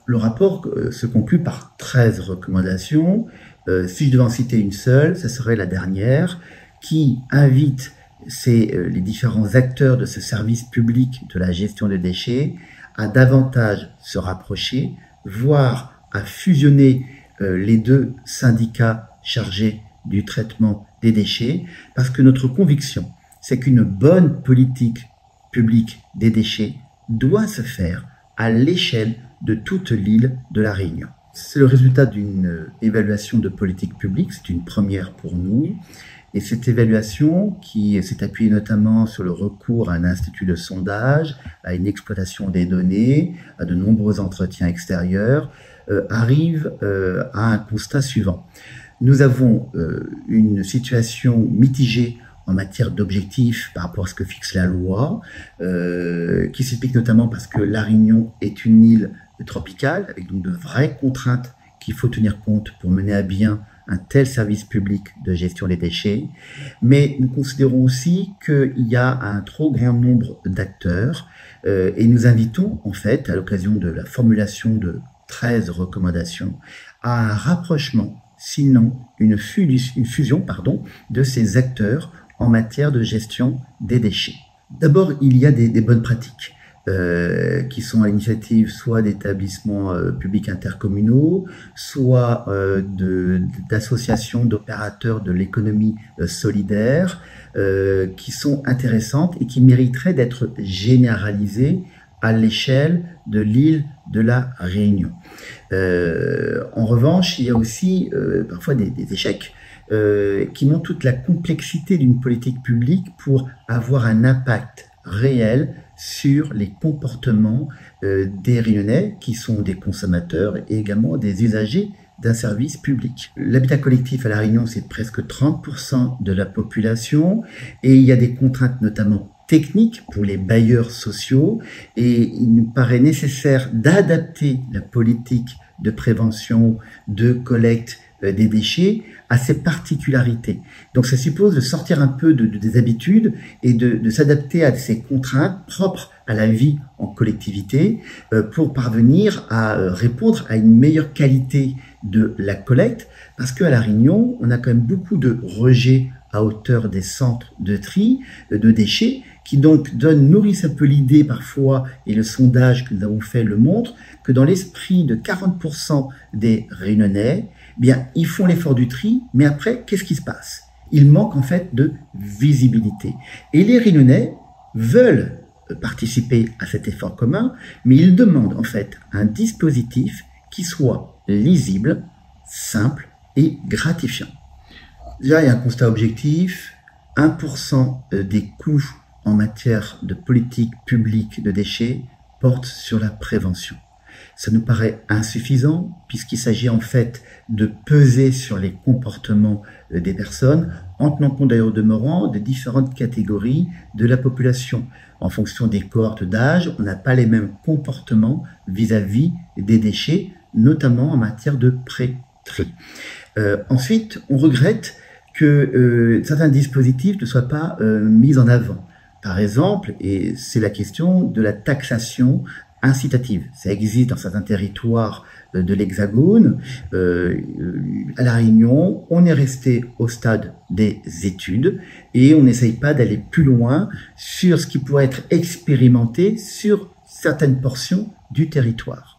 Le rapport se conclut par 13 recommandations. Si je devais en citer une seule, ce serait la dernière, qui invite les différents acteurs de ce service public de la gestion des déchets à davantage se rapprocher, voire à fusionner les deux syndicats chargés du traitement des déchets, parce que notre conviction, c'est qu'une bonne politique publique des déchets doit se faire à l'échelle de toute l'île de la Réunion. C'est le résultat d'une évaluation de politique publique, c'est une première pour nous, et cette évaluation, qui s'est appuyée notamment sur le recours à un institut de sondage, à une exploitation des données, à de nombreux entretiens extérieurs, arrive à un constat suivant. Nous avons une situation mitigée en matière d'objectifs par rapport à ce que fixe la loi, qui s'explique notamment parce que la Réunion est une île tropicale, avec donc de vraies contraintes qu'il faut tenir compte pour mener à bien un tel service public de gestion des déchets. Mais nous considérons aussi qu'il y a un trop grand nombre d'acteurs et nous invitons en fait, à l'occasion de la formulation de 13 recommandations, à un rapprochement, sinon une fusion de ces acteurs en matière de gestion des déchets. D'abord, il y a des bonnes pratiques qui sont à l'initiative soit d'établissements publics intercommunaux, soit d'associations d'opérateurs de l'économie solidaire, qui sont intéressantes et qui mériteraient d'être généralisées à l'échelle de l'île de la Réunion. En revanche, il y a aussi parfois des échecs qui montrent toute la complexité d'une politique publique pour avoir un impact réel sur les comportements des Réunionnais, qui sont des consommateurs et également des usagers d'un service public. L'habitat collectif à La Réunion, c'est presque 30% de la population, et il y a des contraintes notamment techniques pour les bailleurs sociaux, et il nous paraît nécessaire d'adapter la politique de prévention, de collecte des déchets à ces particularités. Donc ça suppose de sortir un peu des habitudes et de s'adapter à ces contraintes propres à la vie en collectivité pour parvenir à répondre à une meilleure qualité de la collecte, parce qu'à La Réunion, on a quand même beaucoup de rejets à hauteur des centres de tri de déchets, qui donc nourrissent un peu l'idée parfois, et le sondage que nous avons fait le montre, que dans l'esprit de 40% des Réunionnais, eh bien, ils font l'effort du tri, mais après, qu'est-ce qui se passe? Il manque en fait de visibilité. Et les Réunionnais veulent participer à cet effort commun, mais ils demandent en fait un dispositif qui soit lisible, simple et gratifiant. Déjà, il y a un constat objectif, 1% des coûts en matière de politique publique de déchets portent sur la prévention. Ça nous paraît insuffisant puisqu'il s'agit en fait de peser sur les comportements des personnes en tenant compte d'ailleurs au demeurant des différentes catégories de la population. En fonction des cohortes d'âge, on n'a pas les mêmes comportements vis-à-vis des déchets, notamment en matière de pré-tri. Ensuite, on regrette que certains dispositifs ne soient pas mis en avant. Par exemple, et c'est la question de la taxation incitative. Ça existe dans certains territoires de l'Hexagone. À La Réunion, on est resté au stade des études et on n'essaye pas d'aller plus loin sur ce qui pourrait être expérimenté sur certaines portions du territoire.